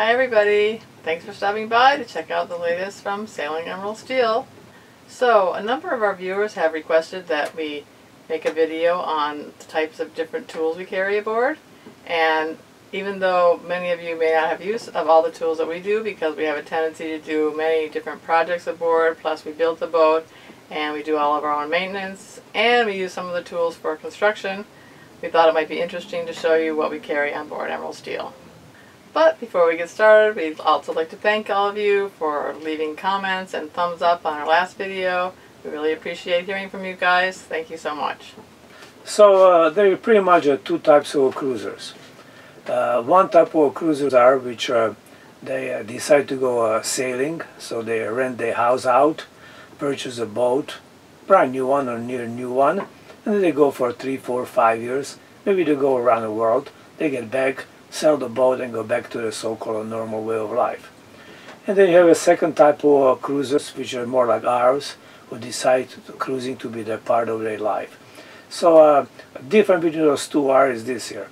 Hi everybody, thanks for stopping by to check out the latest from Sailing Emerald Steel. So a number of our viewers have requested that we make a video on the types of different tools we carry aboard, and even though many of you may not have use of all the tools that we do because we have a tendency to do many different projects aboard, plus we build the boat and we do all of our own maintenance and we use some of the tools for construction, we thought it might be interesting to show you what we carry on board Emerald Steel. But before we get started, we'd also like to thank all of you for leaving comments and thumbs up on our last video. We really appreciate hearing from you guys. Thank you so much. So there are pretty much two types of cruisers. One type of cruisers are which they decide to go sailing, so they rent their house out, purchase a boat, brand new one or near new one, and then they go for 3, 4, 5 years. Maybe they go around the world, they get back, sell the boat and go back to the so-called normal way of life. And then you have a second type of cruisers which are more like ours, who decide cruising to be the part of their life. So difference between those two is this here.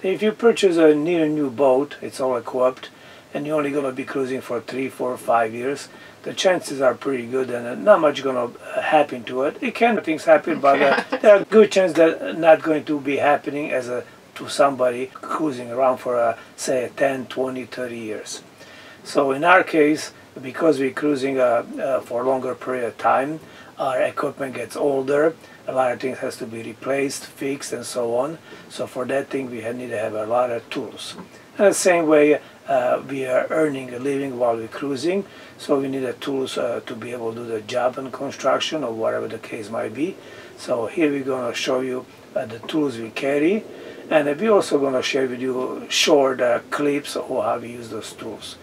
If you purchase a near new boat, it's all equipped, and you're only going to be cruising for 3, 4, 5 years, the chances are pretty good and not much going to happen to it. It can things happen, but there are good chances that not going to be happening as to somebody cruising around for say 10, 20, 30 years. So in our case, because we're cruising for a longer period of time, our equipment gets older, a lot of things has to be replaced, fixed and so on. So for that thing we need to have a lot of tools. And the same way we are earning a living while we're cruising, so we need the tools to be able to do the job and construction or whatever the case might be. So here we're going to show you the tools we carry. And we're also going to share with you short clips of how we use those tools.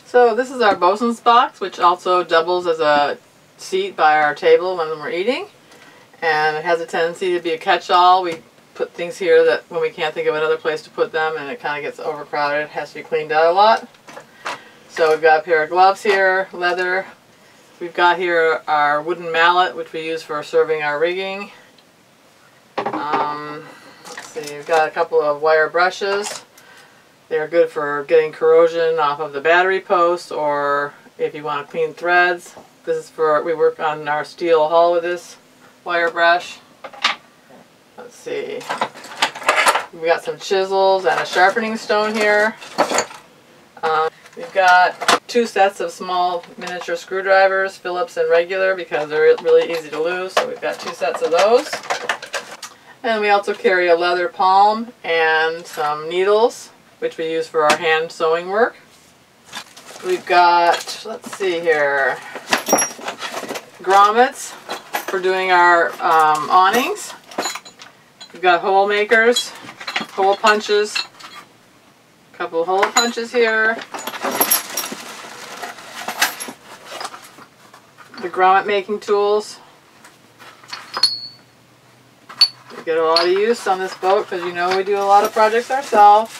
So this is our bosun's box, which also doubles as a seat by our table when we're eating. And it has a tendency to be a catch-all. We put things here that when we can't think of another place to put them and it kind of gets overcrowded, it has to be cleaned out a lot. So we've got a pair of gloves here, leather. We've got here our wooden mallet, which we use for serving our rigging. We've got a couple of wire brushes. They're good for getting corrosion off of the battery post, or if you want to clean threads. This is for, we work on our steel hull with this wire brush. Let's see. We got some chisels and a sharpening stone here. We've got 2 sets of small miniature screwdrivers, Phillips and regular, because they're really easy to lose. So we've got 2 sets of those. And we also carry a leather palm and some needles, which we use for our hand sewing work. We've got, let's see here, grommets for doing our awnings. We've got hole makers, hole punches, a couple of hole punches here. The grommet making tools. We get a lot of use on this boat because you know we do a lot of projects ourselves.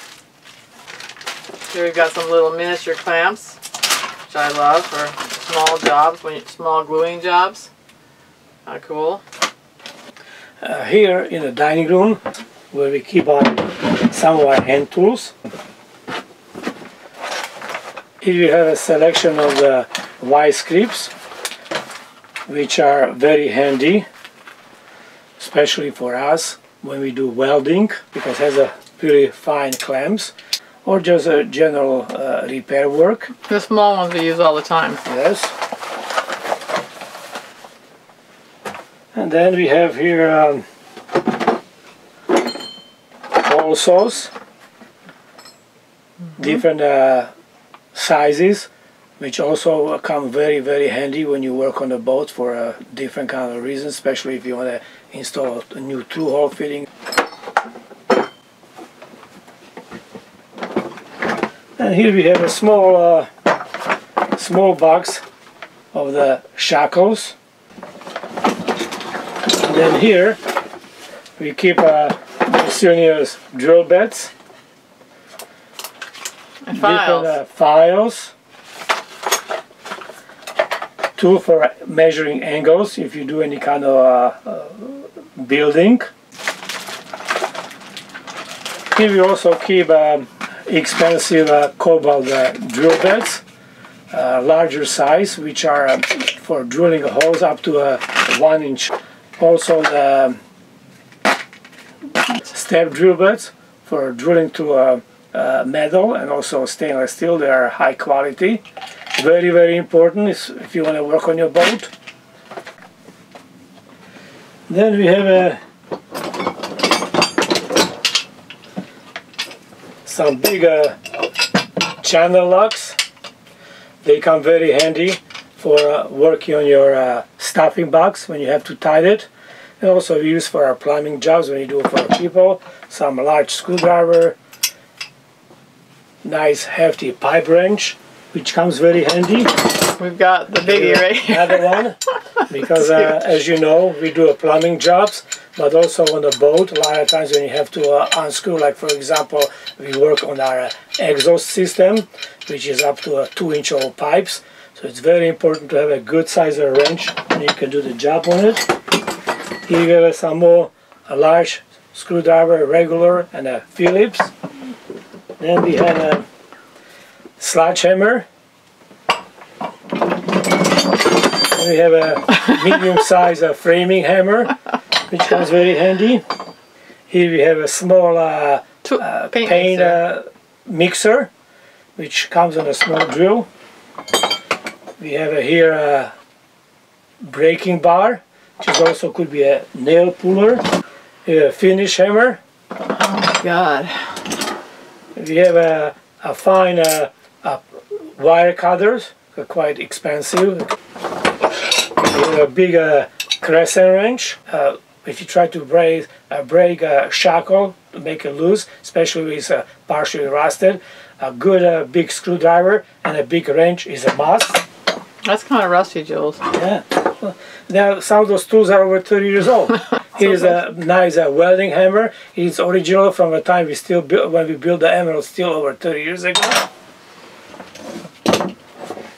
Here we've got some little miniature clamps, which I love for small jobs, small gluing jobs. Kind of cool. Here in the dining room, where we keep some of our hand tools, here you have a selection of the vice grips, which are very handy, especially for us when we do welding, because it has a really fine clamps, or just a general repair work. The small ones we use all the time. Yes. And then we have here hole saws, different sizes, which also come very, very handy when you work on the boat for different kind of reasons, especially if you want to install a new through-hole fitting. And here we have a small box of the Shackles. And then here we keep miscellaneous drill bits and files. Different files. Tool for measuring angles if you do any kind of building. Here we also keep expensive cobalt drill bits, larger size, which are for drilling holes up to 1 inch. Also the step drill bits for drilling to metal and also stainless steel. They are high quality. Very, very important if you want to work on your boat. Then we have some big channel locks. They come very handy for working on your stuffing box when you have to tighten it. And also used for our plumbing jobs when you do it for people. Some large screwdriver, nice hefty pipe wrench, which comes very handy. We've got the biggie right here. Another one, because as you know, we do plumbing jobs, but also on the boat, a lot of times when you have to unscrew, like for example, we work on our exhaust system, which is up to 2-inch old pipes. So it's very important to have a good size wrench, and you can do the job on it. Here you have some more, a large screwdriver, regular, and a Phillips. Then we have a sledgehammer. And we have a medium-sized framing hammer, which comes very handy. Here we have a small paint mixer, which comes on a small drill. We have here a braking bar, which also could be a nail puller. A finish hammer. Oh my God. We have a fine wire cutters, quite expensive. We have a big crescent wrench. If you try to break a shackle to make it loose, especially if it's partially rusted, a good big screwdriver and a big wrench is a must. That's kind of rusty, Jules. Yeah. Now some of those tools are over 30 years old. Here's a nice welding hammer. It's original from the time when we built the Emerald Steel over 30 years ago.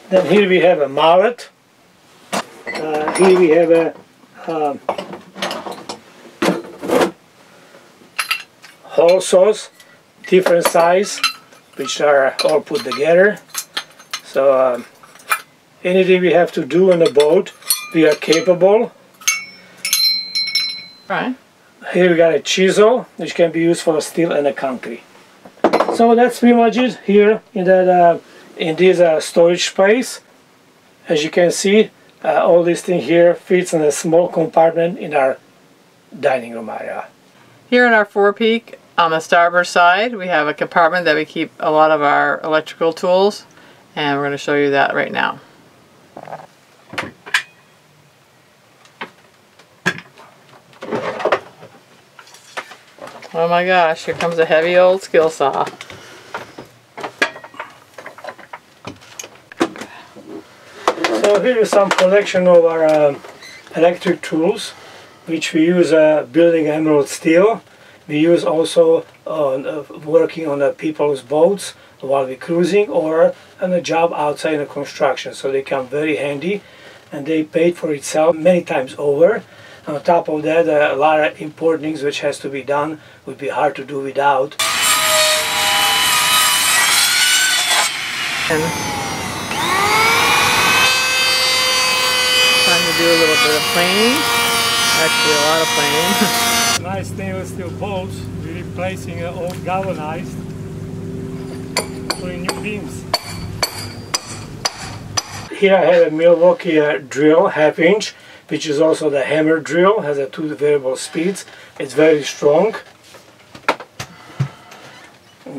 Then here we have a mallet. Here we have a hole saws, different size, which are all put together. So anything we have to do on the boat, we are capable. Right. Here we got a chisel, which can be used for steel and concrete. So that's pretty much it here in that in this storage space. As you can see, all this thing here fits in a small compartment in our dining room area. Here in our forepeak, on the starboard side, we have a compartment that we keep a lot of our electrical tools, and we're going to show you that right now. Oh my gosh, here comes a heavy old skill saw. So here is some collection of our electric tools, which we use building emerald steel. We use also working on people's boats while we're cruising or on a job outside in the construction. So they come very handy, and they paid for itself many times over. On top of that, a lot of important things which has to be done would be hard to do without. And time to do a little bit of planing. Actually, a lot of planing. Nice stainless steel bolts. We're replacing old galvanized, putting new beams. Here I have a Milwaukee drill, 1/2 inch, which is also the hammer drill, has 2 variable speeds. It's very strong.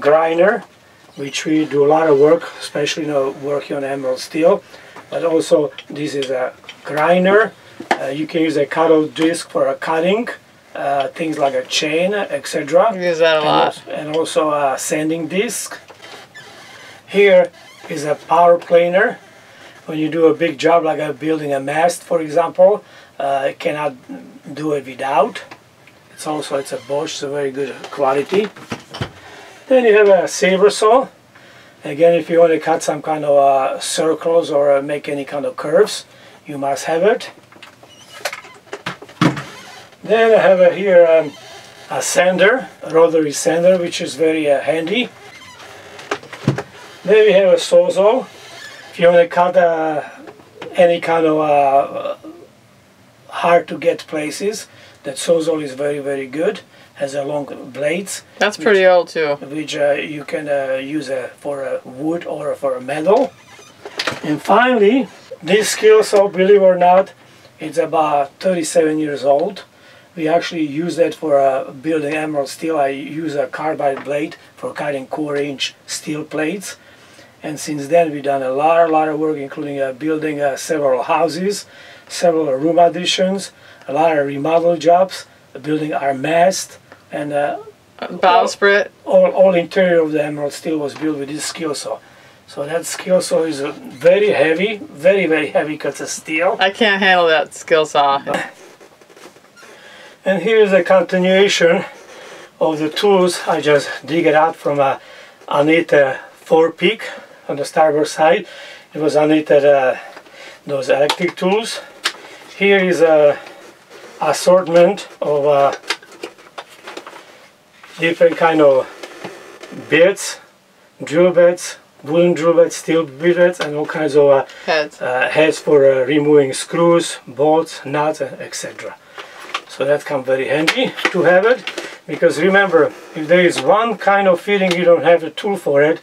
Grinder, which we do a lot of work, especially working on emerald steel. But also this is a grinder. You can use a cutout disc for cutting things like a chain, etc. We use that a lot. And also a sanding disc. Here is a power planer. When you do a big job like building a mast, for example, you cannot do it without. It's a Bosch, it's a very good quality. Then you have a saber saw. Again, if you want to cut some kind of circles or make any kind of curves, you must have it. Then I have here a sander, a rotary sander, which is very handy. Then we have a sawzall. If you want to cut any kind of hard to get places, that sawzall is very, very good. Has a long blades. That's pretty old too. Which you can use for wood or for metal. And finally, this skill saw, believe it or not, it's about 37 years old. We actually use that for building emerald steel. I use a carbide blade for cutting 1/4-inch steel plates. And since then we've done a lot of work, including building several houses, several room additions, a lot of remodel jobs, building our mast, and bowsprit. All interior of the emerald steel was built with this skill saw. So that skill saw is very heavy, very heavy cuts of steel. I can't handle that skill saw. And here's a continuation of the tools. I just dig it out from underneath a forepeak on the starboard side. It was underneath those electric tools. Here is a assortment of different kind of bits, drill bits, wooden drill bits, steel bits, and all kinds of heads for removing screws, bolts, nuts, etc. So that comes very handy to have it, because remember, if there is one kind of fitting you don't have a tool for it,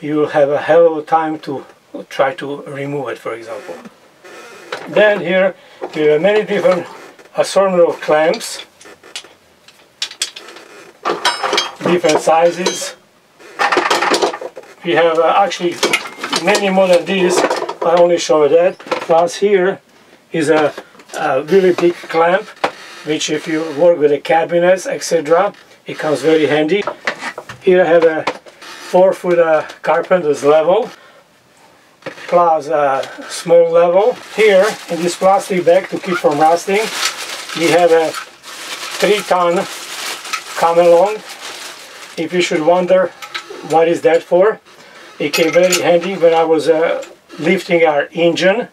you will have a hell of a time to try to remove it, for example. Then here we have many different assortment of clamps, different sizes. We have actually many more than these. I only show that. Plus here is a really big clamp, which if you work with the cabinets, etc., it comes very handy. Here I have a 4-foot carpenter's level, plus a small level. Here in this plastic bag, to keep from rusting, we have a 3-ton come along. If you should wonder what is that for, it came very handy when I was lifting our engine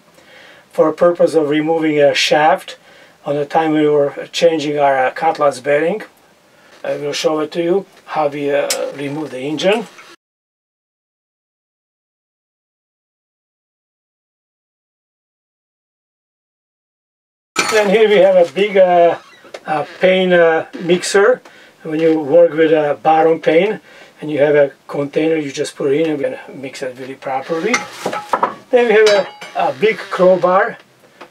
for a purpose of removing a shaft on the time we were changing our cutlass bearing. I will show it to you how we remove the engine. And here we have a big pane mixer. When you work with a bottom pane and you have a container, you just put it in and mix it really properly. Then we have a big crowbar.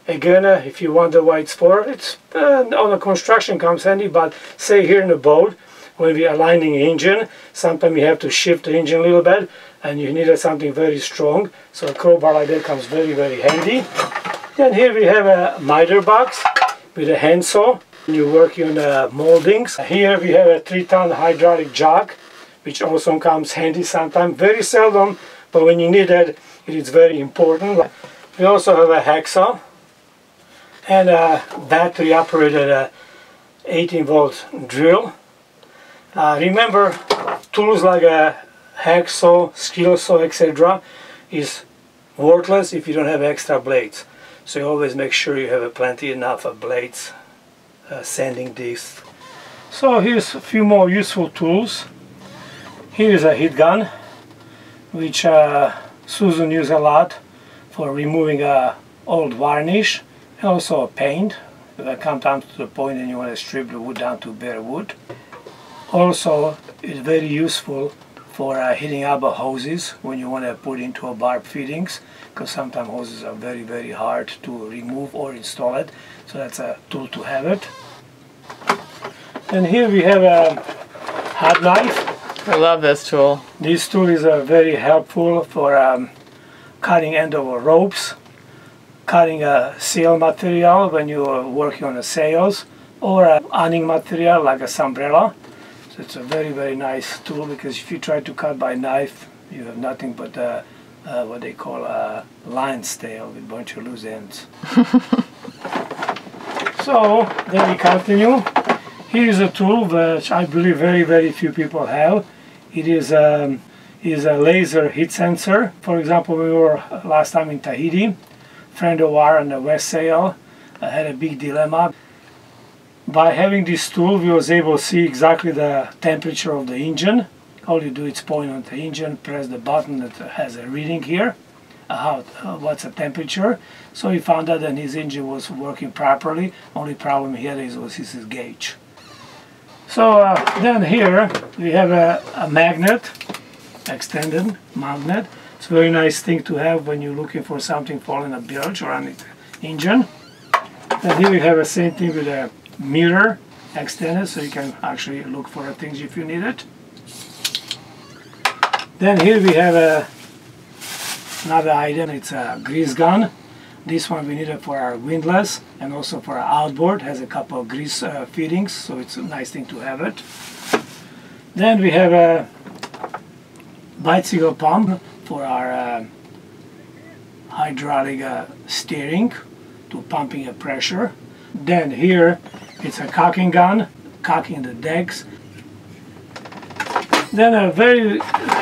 Again, if you wonder what it's for, it's on the construction comes handy, but say here in the boat, when we are aligning the engine, sometimes you have to shift the engine a little bit and you need something very strong, so a crowbar like that comes very handy. Then here we have a miter box with a handsaw. You work on moldings. Here we have a 3-ton hydraulic jack, which also comes handy sometimes. Very seldom, but when you need it, it is very important. We also have a hacksaw and a battery operated 18-volt drill. Remember, tools like a hacksaw, skill saw, etc. is worthless if you don't have extra blades. So you always make sure you have plenty enough of blades, sanding discs. So here's a few more useful tools. Here is a heat gun, which Susan used a lot for removing old varnish and also paint. If I come down to the point and you want to strip the wood down to bare wood. Also, it's very useful for heating up hoses when you want to put into a barb fittings, because sometimes hoses are very hard to remove or install it. So that's a tool to have it. And here we have a hot knife. I love this tool. This tool is very helpful for cutting end of ropes, cutting sail material when you are working on the sails, or awning material like a umbrella. So it's a very nice tool, because if you try to cut by knife, you have nothing but what they call a lion's tail with a bunch of loose ends. So then we continue. Here is a tool which I believe very few people have. It is a laser heat sensor. For example, we were last time in Tahiti. A friend of ours on the West Sail had a big dilemma. By having this tool, we was able to see exactly the temperature of the engine all you do is point on the engine, press the button that has a reading here, what's the temperature. So he found out that his engine was working properly. Only problem he had was his gauge. So then here we have a magnet, extended magnet. It's a very nice thing to have when you're looking for something falling a bilge or on the engine. And here we have the same thing with a mirror extended, so you can actually look for things if you need it. Then here we have another item. It's a grease gun. This one we need it for our windlass and also for our outboard. It has a couple of grease fittings, so it's a nice thing to have it. Then we have a bicycle pump for our hydraulic steering to pumping a pressure. Then here it's a caulking gun, caulking the decks. Then a very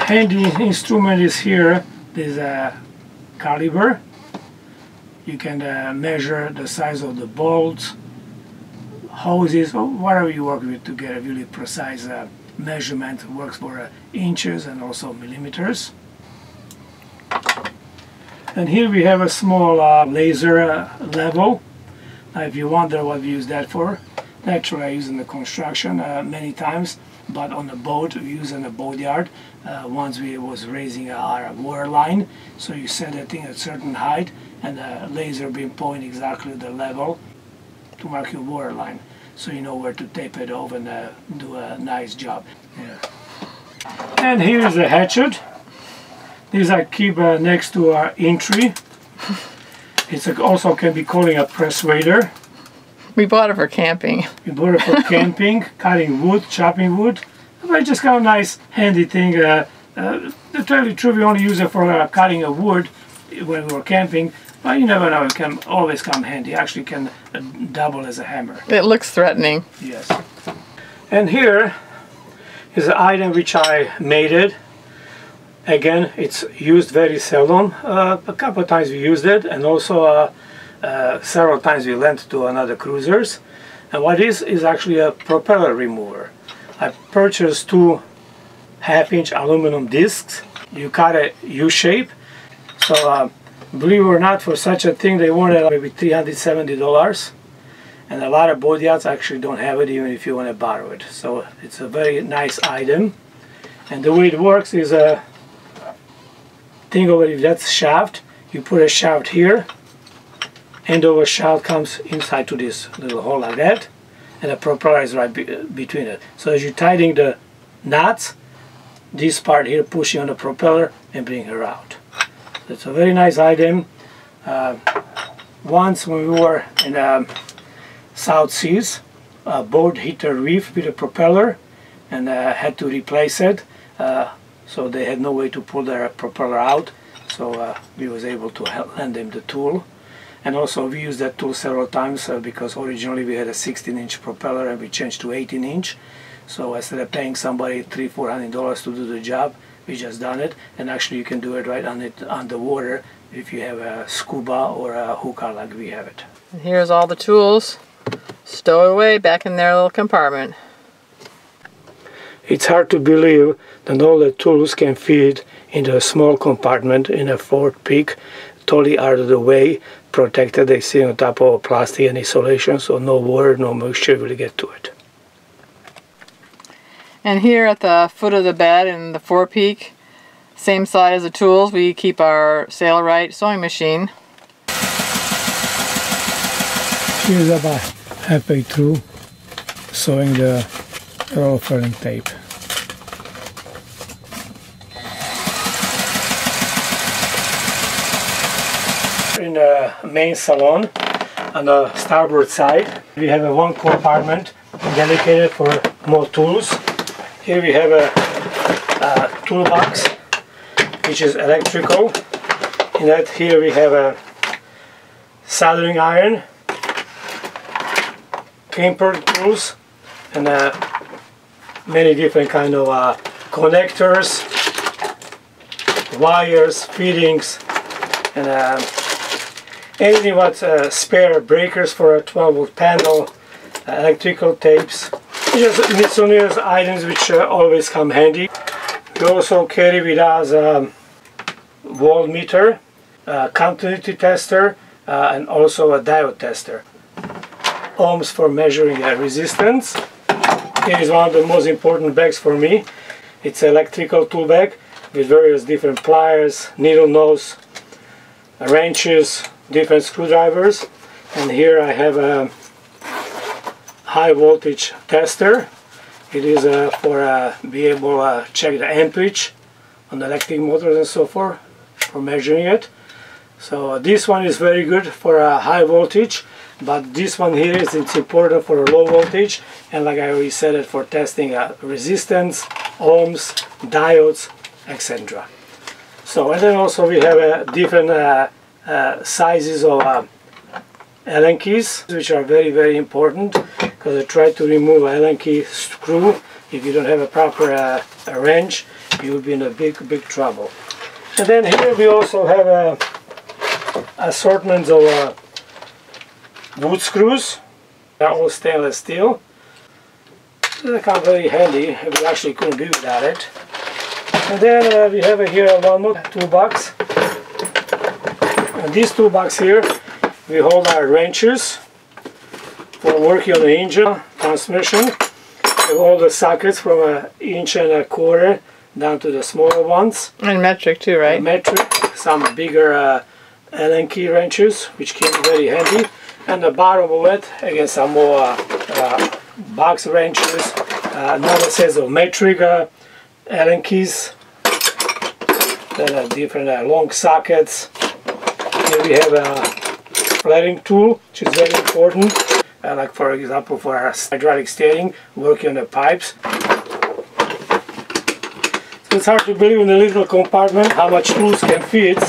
handy instrument is here. There's a caliber. You can measure the size of the bolts, hoses, or whatever you work with to get a really precise measurement. It works for inches and also millimeters. And here we have a small laser level. Now if you wonder what we use that for, naturally I use in the construction many times, but on the boat we use in the boatyard. Once we was raising our water line, so you set that thing at a certain height and the laser beam point exactly the level to mark your water line, so you know where to tape it off and do a nice job. Yeah. And here is a hatchet. These I keep next to our entry. It's also can be called a persuader. We bought it for camping. We bought it for camping, cutting wood, chopping wood. But just kind of nice, handy thing. To tell you the truth, we only use it for cutting a wood when we were camping. But you never know, it can always come handy. Actually can double as a hammer. It looks threatening. Yes. And here is an item which I made it. Again, it's used very seldom. A couple of times we used it, and also several times we lent to another cruisers. And what is actually a propeller remover. I purchased 2 half-inch aluminum discs. You cut a U-shape. So believe it or not, for such a thing they wanted maybe $370. And a lot of boatyards actually don't have it, even if you want to borrow it. So it's a very nice item. And the way it works is a thing over, if that's shaft, you put a shaft here, end over shaft comes inside to this little hole like that, and the propeller is right between it. So as you're tightening the knots, this part here pushing on the propeller and bring her out. It's a very nice item. Once when we were in South Seas, a boat hit a reef with a propeller and had to replace it. So they had no way to pull their propeller out, so we was able to lend them the tool. And also we used that tool several times because originally we had a 16-inch propeller and we changed to 18-inch. So instead of paying somebody $300–400 to do the job, we just done it. And actually you can do it right on the water if you have a scuba or a hookah like we have it. And here's all the tools stowed away back in their little compartment. It's hard to believe that all the tools can fit into a small compartment in a forward peak, totally out of the way, protected. They sit on top of plastic and insulation, so no water, no moisture will get to it. And here at the foot of the bed in the forepeak, same side as the tools, we keep our Sailrite sewing machine. She's about halfway through sewing the roll furling tape. In the main salon, on the starboard side, we have a one compartment dedicated for more tools. Here we have a toolbox, which is electrical. In that here we have a soldering iron, camper tools, and many different kind of connectors, wires, fittings, and anything what spare breakers for a 12-volt panel, electrical tapes, just miscellaneous items which always come handy. We also carry with us a voltmeter, a continuity tester, and also a diode tester. Ohms for measuring resistance. Here is one of the most important bags for me. It's an electrical tool bag with various different pliers, needle nose, wrenches, different screwdrivers. And here I have a high voltage tester. It is for be able to check the amperage on the electric motors and so forth, for measuring it. So this one is very good for a high voltage, but this one here is important for a low voltage, and like I already said, it for testing resistance, ohms, diodes, etc. So, and then also we have different sizes of Allen keys, which are very important, because I try to remove an Allen key screw. If you don't have a proper wrench, you will be in a big trouble. And then here we also have assortments of wood screws. They're all stainless steel. They come very handy. We actually couldn't do without it. And then we have here one more toolbox. And this toolbox here, we hold our wrenches for working on the engine, transmission. We have all the sockets from 1.25 inches down to the smaller ones. And metric too, right? Metric. Some bigger Allen key wrenches, which came very handy. And the bottom of it, again, some more box wrenches. Another set of metric Allen keys. Then different long sockets. Here we have a flaring tool, which is very important. Like for example, for our hydraulic steering, working on the pipes. So it's hard to believe in a little compartment how much tools can fit,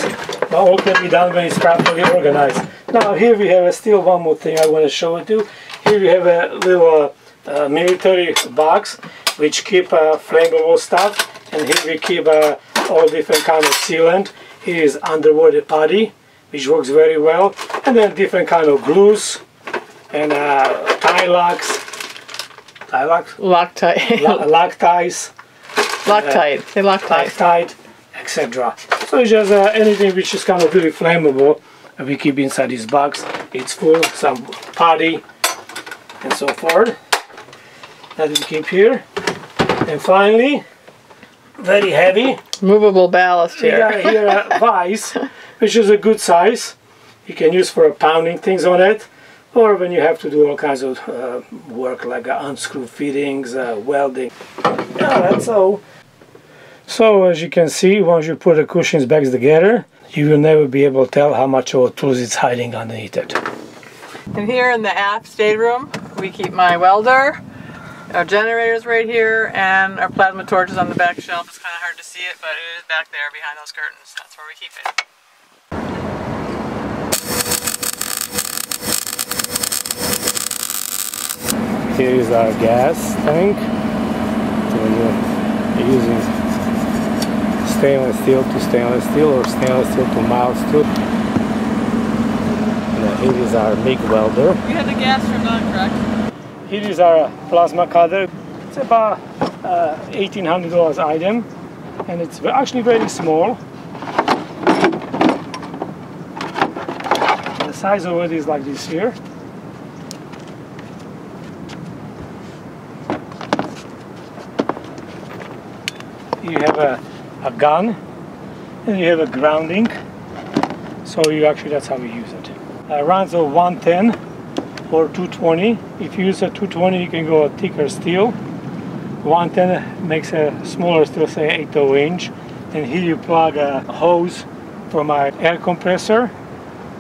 but all can be done when it's properly organized. Now here we have still one more thing I want to show it to. Here we have a little military box which keep flammable stuff, and here we keep all different kind of sealant. Here is underwater putty, which works very well, and then different kind of glues and tie locks, Loctite. Loctites, Loctite, etc. So it's just anything which is kind of really flammable, and we keep inside this box. It's full, some putty and so forth that we keep here. And finally, very heavy, movable ballast here. We got here a vise, which is a good size. You can use for pounding things on it, or when you have to do all kinds of work like unscrew fittings, welding. Yeah, that's all. So as you can see, once you put the cushions back together, you will never be able to tell how much of a tools is hiding underneath it. And here in the aft stateroom, we keep my welder, our generators right here, and our plasma torches on the back shelf. It's kind of hard to see it, but it is back there behind those curtains. That's where we keep it. Here is our gas tank. So we're using stainless steel to stainless steel, or stainless steel to mild steel. And here is our MIG welder. You had the gas turned on, correct? Here is our plasma cutter. It's about $1,800 item, and it's actually very small. The size of it is like this here. You have a gun, and you have a grounding, so that's how we use it. Rounds of 110 or 220. If you use a 220, you can go a thicker steel. 110 makes a smaller steel, say 1/8 inch. And here you plug a hose for my air compressor.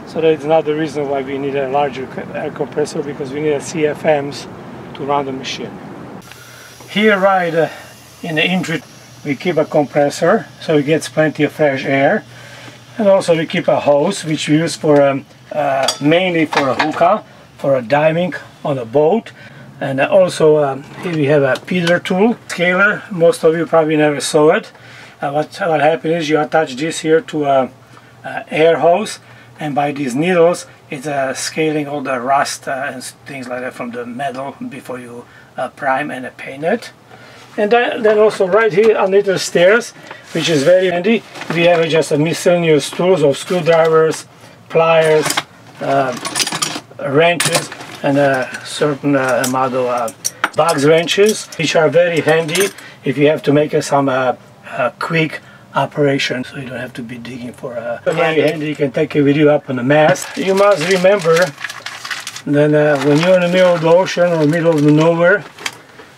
So that's another reason why we need a larger air compressor, because we need a CFMs to run the machine. Here right in the entry, we keep a compressor, so it gets plenty of fresh air. And also we keep a hose, which we use for mainly for a hookah, for a diving on a boat. And also here we have a feeder tool, scaler. Most of you probably never saw it. What happens is you attach this here to a air hose, and by these needles it's scaling all the rust and things like that from the metal before you prime and paint it. And then also right here underneath the stairs, which is very handy, we have just a miscellaneous tools of screwdrivers, pliers, wrenches, and a certain amount of box wrenches, which are very handy if you have to make some quick operation, so you don't have to be digging for a very handy. You can take it with you up on the mast. You must remember that when you're in the middle of the ocean or middle of the nowhere,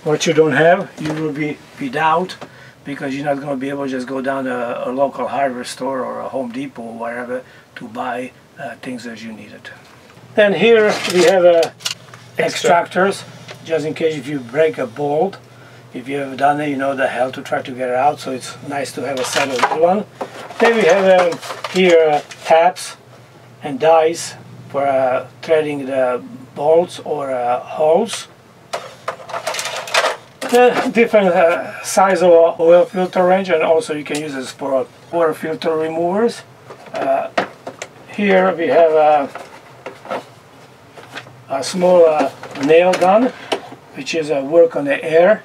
what you don't have, you will be without, because you're not going to be able to just go down to a local hardware store or a Home Depot or wherever to buy things as you need it. Then here we have extractors, just in case if you break a bolt. If you have done it, you know the hell to try to get it out, so it's nice to have a set of that one. Then we have here taps and dies for threading the bolts or holes. Different size of oil filter wrench, and also you can use this for water filter removers. Here we have a small nail gun, which is work on the air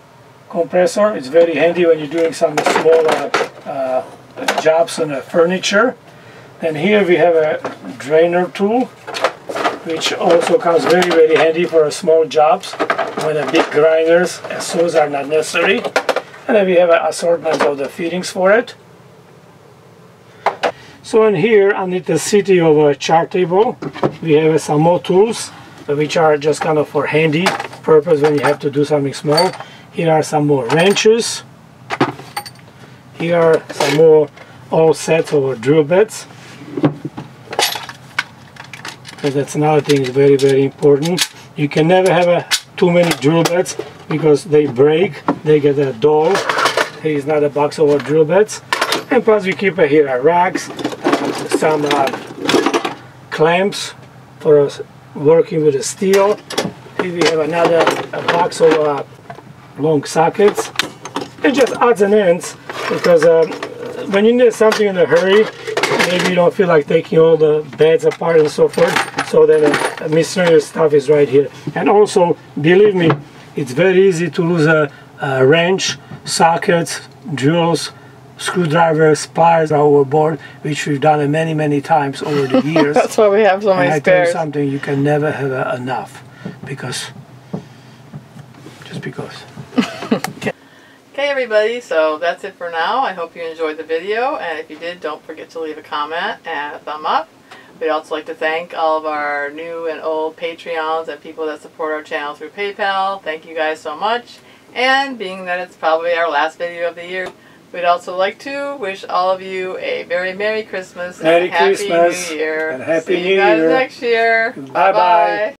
compressor. It's very handy when you're doing some small jobs on the furniture. And here we have a drainer tool, which also comes very, very handy for small jobs when the big grinders and saws are not necessary. And then we have an assortment of the fittings for it. So in here, underneath the city of a chart table, we have some more tools, which are just kind of for handy purpose when you have to do something small. Here are some more wrenches. Here are some more all sets of drill bits. Because that's another thing is very, very important. You can never have too many drill bits because they break, they get dull. Here is another box of drill bits. And plus we keep here racks, some clamps for us working with the steel. Here we have another box of long sockets. And just odds and ends, because when you need something in a hurry, maybe you don't feel like taking all the beds apart and so forth, so then miscellaneous stuff is right here. And also, believe me, it's very easy to lose a wrench, sockets, drills, screwdrivers, pliers overboard, which we've done many, many times over the years. That's why we have so many spares. I tell you something, you can never have enough, because, just because. Okay everybody, so that's it for now. I hope you enjoyed the video, and if you did, don't forget to leave a comment and a thumb up. We'd also like to thank all of our new and old Patreons and people that support our channel through PayPal. Thank you guys so much. And being that it's probably our last video of the year, we'd also like to wish all of you a very Merry Christmas and a Happy New Year. And Happy New See you guys Year. next year. Bye-bye.